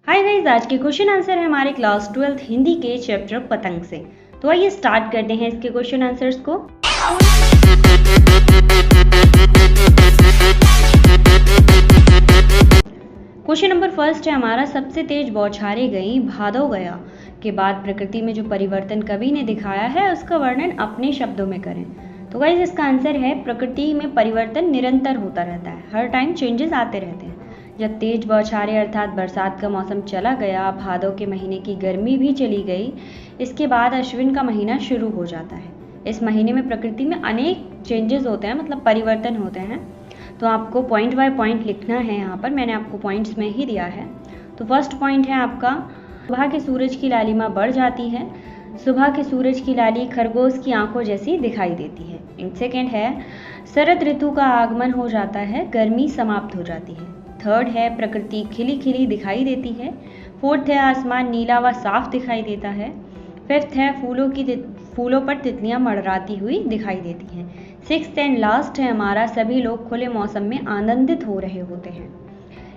Hi guys, आज के question answer है हमारे क्लास 12th हिंदी के चैप्टर पतंग से। तो आइए स्टार्ट करते हैं इसके क्वेश्चन आंसर्स को। क्वेश्चन नंबर फर्स्ट है हमारा, सबसे तेज बौछारें गई भादो गया के बाद प्रकृति में जो परिवर्तन कवि ने दिखाया है उसका वर्णन अपने शब्दों में करें। तो गाइस इसका आंसर है, प्रकृति में परिवर्तन निरंतर होता रहता है, हर टाइम चेंजेस आते रहते हैं। जब तेज बौछारें अर्थात बरसात का मौसम चला गया, भादों के महीने की गर्मी भी चली गई, इसके बाद अश्विन का महीना शुरू हो जाता है। इस महीने में प्रकृति में अनेक चेंजेस होते हैं, मतलब परिवर्तन होते हैं। तो आपको पॉइंट बाय पॉइंट लिखना है, यहाँ पर मैंने आपको पॉइंट्स में ही दिया है। तो फर्स्ट पॉइंट है आपका, सुबह के सूरज की लालिमा बढ़ जाती है। सुबह के सूरज की लाली खरगोश की आंखों जैसी दिखाई देती है। एंड सेकेंड है, शरद ऋतु का आगमन हो जाता है, गर्मी समाप्त हो जाती है। थर्ड है, प्रकृति खिली खिली दिखाई देती है। फोर्थ है, आसमान नीला व साफ दिखाई देता है। फिफ्थ है, फूलों पर तितलियां मड़राती हुई दिखाई देती हैं। सिक्स्थ एंड लास्ट है हमारा, सभी लोग खुले मौसम में आनंदित हो रहे होते हैं।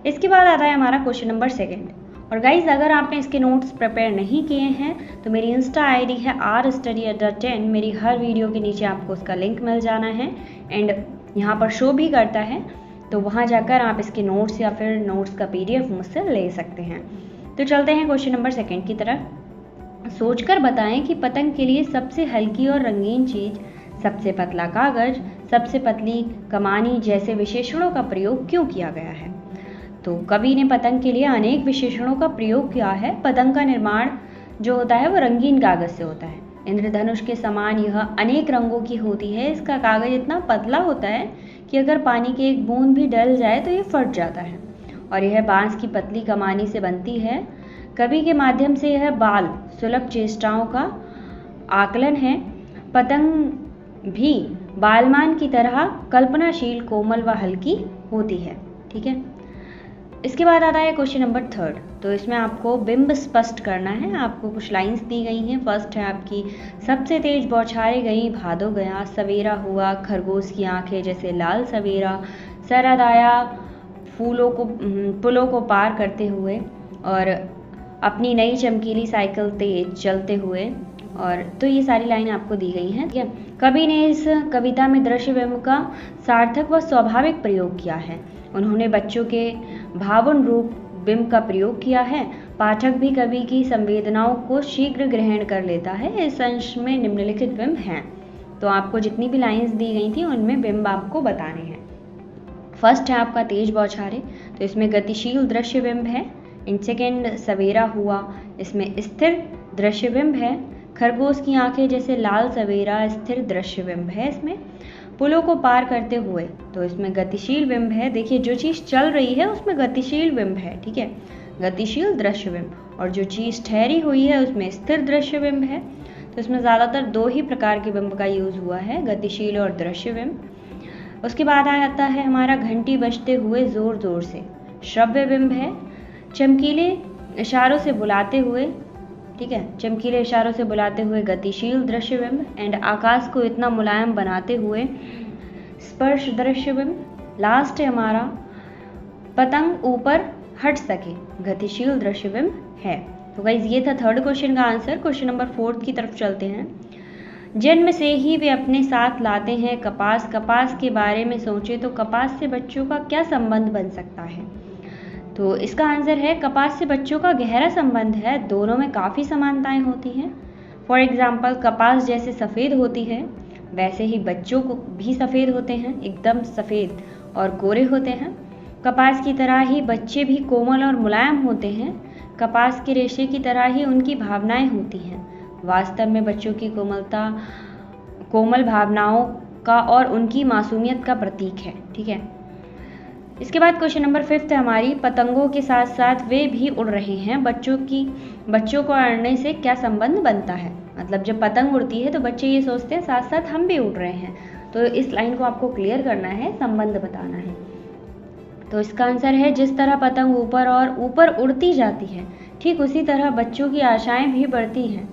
इसके बाद आता है हमारा क्वेश्चन नंबर सेकेंड। और गाइज, अगर आपने इसके नोट्स प्रिपेयर नहीं किए हैं तो मेरी इंस्टा आईडी है rstudy@10। मेरी हर वीडियो के नीचे आपको उसका लिंक मिल जाना है एंड यहाँ पर शो भी करता है, तो वहाँ जाकर आप इसके नोट्स या फिर नोट्स का PDF मुझसे ले सकते हैं। तो चलते हैं क्वेश्चन नंबर सेकेंड की तरफ। सोचकर बताएं कि पतंग के लिए सबसे हल्की और रंगीन चीज, सबसे पतला कागज, सबसे पतली कमानी जैसे विशेषणों का प्रयोग क्यों किया गया है। तो कवि ने पतंग के लिए अनेक विशेषणों का प्रयोग किया है। पतंग का निर्माण जो होता है वो रंगीन कागज से होता है। इंद्रधनुष के समान यह अनेक रंगों की होती है। इसका कागज इतना पतला होता है कि अगर पानी की एक बूंद भी डल जाए तो ये फट जाता है। और यह बांस की पतली कमानी से बनती है। कवि के माध्यम से यह बाल सुलभ चेष्टाओं का आकलन है। पतंग भी बालमान की तरह कल्पनाशील, कोमल व हल्की होती है। ठीक है, इसके बाद आता है क्वेश्चन नंबर थर्ड। तो इसमें आपको बिंब स्पष्ट करना है। आपको कुछ लाइंस दी गई हैं। फर्स्ट है आपकी, सबसे तेज बौछारें गई भादो गया, सवेरा हुआ खरगोश की आंखें जैसे लाल सवेरा, शरद आया पुलों को पार करते हुए, और अपनी नई चमकीली साइकिल तेज चलते हुए। और तो ये सारी लाइन आपको दी गई हैं। ठीक है, कवि ने इस कविता में दृश्य बिंब का सार्थक व स्वाभाविक प्रयोग किया है। उन्होंने बच्चों के भावुन रूप बिंब का प्रयोग किया है। पाठक भी कवि की संवेदनाओं को शीघ्र ग्रहण कर लेता है। इस अंश में निम्नलिखित बिंब हैं। तो आपको जितनी भी लाइंस दी गई थी उनमें बिंब आपको बताने हैं। फर्स्ट है आपका तेज बौछारें, तो इसमें गतिशील दृश्य बिंब है। इन सेकेंड सवेरा हुआ, इसमें स्थिर दृश्य बिंब है। खरगोश की आंखें जैसे लाल सवेरा, स्थिर दृश्य बिंब है इसमें। पुलों को पार करते हुए, तो इसमें गतिशील बिंब है। देखिए, जो चीज़ चल रही है उसमें गतिशील बिंब है। ठीक है, गतिशील दृश्य बिंब। और जो चीज़ ठहरी हुई है उसमें स्थिर दृश्य बिंब है। तो इसमें ज़्यादातर दो ही प्रकार के बिंब का यूज़ हुआ है, गतिशील और दृश्य बिंब। उसके बाद आता है हमारा घंटी बजते हुए जोर जोर से, श्रव्य बिंब है। चमकीले इशारों से बुलाते हुए, ठीक है, चमकीले इशारों से बुलाते हुए गतिशील दृश्य बिंब। एंड आकाश को इतना मुलायम बनाते हुए स्पर्श दृश्य बिंब। लास्ट है हमारा, पतंग ऊपर हट सके, गतिशील दृश्य बिंब है। तो गाइज, ये था थर्ड क्वेश्चन का आंसर। क्वेश्चन नंबर फोर्थ की तरफ चलते हैं। जन्म से ही वे अपने साथ लाते हैं कपास, कपास के बारे में सोचे तो कपास से बच्चों का क्या संबंध बन सकता है। तो इसका आंसर है, कपास से बच्चों का गहरा संबंध है। दोनों में काफ़ी समानताएं होती हैं। फॉर एग्जाम्पल, कपास जैसे सफ़ेद होती है वैसे ही बच्चों को भी सफ़ेद होते हैं, एकदम सफ़ेद और गोरे होते हैं। कपास की तरह ही बच्चे भी कोमल और मुलायम होते हैं। कपास के रेशे की तरह ही उनकी भावनाएं होती हैं। वास्तव में बच्चों की कोमलता कोमल भावनाओं का और उनकी मासूमियत का प्रतीक है। ठीक है, इसके बाद क्वेश्चन नंबर फिफ्थ है हमारी, पतंगों के साथ साथ वे भी उड़ रहे हैं, बच्चों को उड़ने से क्या संबंध बनता है। मतलब जब पतंग उड़ती है तो बच्चे ये सोचते हैं साथ साथ हम भी उड़ रहे हैं। तो इस लाइन को आपको क्लियर करना है, संबंध बताना है। तो इसका आंसर है, जिस तरह पतंग ऊपर उड़ती जाती है, ठीक उसी तरह बच्चों की आशाएं भी बढ़ती हैं।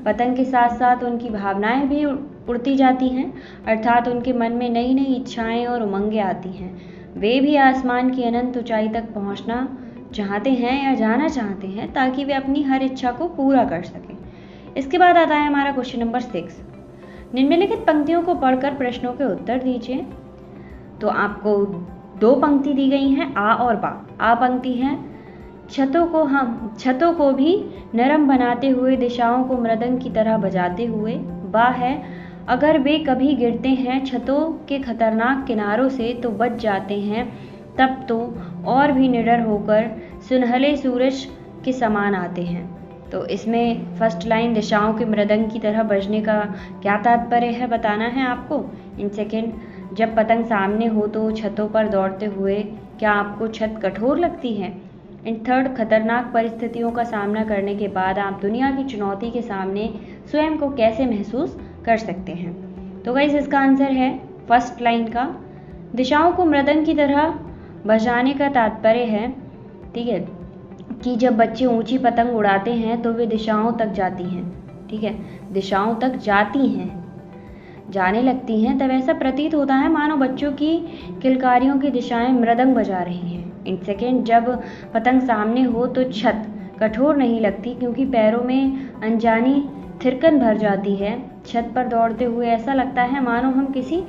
पतंग के साथ साथ उनकी भावनाएं भी उड़ती जाती हैं, अर्थात उनके मन में नई नई इच्छाएं और उमंगें आती हैं। वे भी आसमान की अनंत ऊंचाई तक पहुंचना चाहते हैं या जाना चाहते हैं ताकि वे अपनी हर इच्छा को पूरा कर सकें। इसके बाद आता है हमारा क्वेश्चन नंबर 6। निम्नलिखित पंक्तियों को पढ़कर प्रश्नों के उत्तर दीजिए। तो आपको 2 पंक्ति दी गई हैं, आ और बा। आ पंक्ति है, छतों को भी नरम बनाते हुए, दिशाओं को मृदंग की तरह बजाते हुए। बा है, अगर वे कभी गिरते हैं छतों के खतरनाक किनारों से तो बच जाते हैं, तब तो और भी निडर होकर सुनहले सूरज के समान आते हैं। तो इसमें फर्स्ट लाइन दिशाओं के मृदंग की तरह बजने का क्या तात्पर्य है बताना है आपको। इन सेकेंड, जब पतंग सामने हो तो छतों पर दौड़ते हुए क्या आपको छत कठोर लगती है। इन थर्ड, खतरनाक परिस्थितियों का सामना करने के बाद आप दुनिया की चुनौती के सामने स्वयं को कैसे महसूस कर सकते हैं। तो गाइस इसका आंसर है फर्स्ट लाइन का, दिशाओं को मृदंग की तरह बजाने का तात्पर्य है, ठीक है, कि जब बच्चे ऊंची पतंग उड़ाते हैं तो वे दिशाओं तक जाती हैं, ठीक है, दिशाओं तक जाती हैं, जाने लगती हैं, तब ऐसा प्रतीत होता है मानो बच्चों की किलकारियों की दिशाएं मृदंग बजा रही हैं। इन सेकेंड, जब पतंग सामने हो तो छत कठोर नहीं लगती क्योंकि पैरों में अनजानी थिरकन भर जाती है। छत पर दौड़ते हुए ऐसा लगता है मानो हम किसी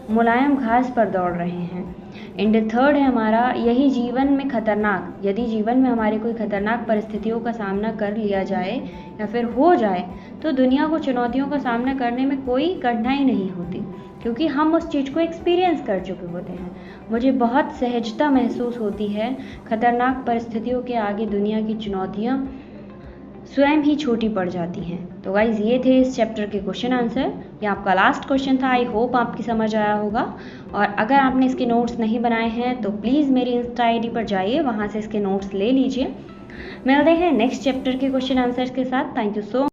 मुलायम घास पर दौड़ रहे हैं। एंड थर्ड है हमारा, यही जीवन में खतरनाक, यदि जीवन में हमारे कोई खतरनाक परिस्थितियों का सामना कर लिया जाए या फिर हो जाए तो दुनिया को चुनौतियों का सामना करने में कोई कठिनाई नहीं होती क्योंकि हम उस चीज़ को एक्सपीरियंस कर चुके होते हैं। मुझे बहुत सहजता महसूस होती है, खतरनाक परिस्थितियों के आगे दुनिया की चुनौतियाँ स्वयं ही छोटी पड़ जाती हैं। तो गाइज ये थे इस चैप्टर के क्वेश्चन आंसर। ये आपका लास्ट क्वेश्चन था। आई होप आपकी समझ आया होगा, और अगर आपने इसके नोट्स नहीं बनाए हैं तो प्लीज़ मेरी इंस्टा आईडी पर जाइए, वहाँ से इसके नोट्स ले लीजिए। मिलते हैं नेक्स्ट चैप्टर के क्वेश्चन आंसर्स के साथ। Thank you so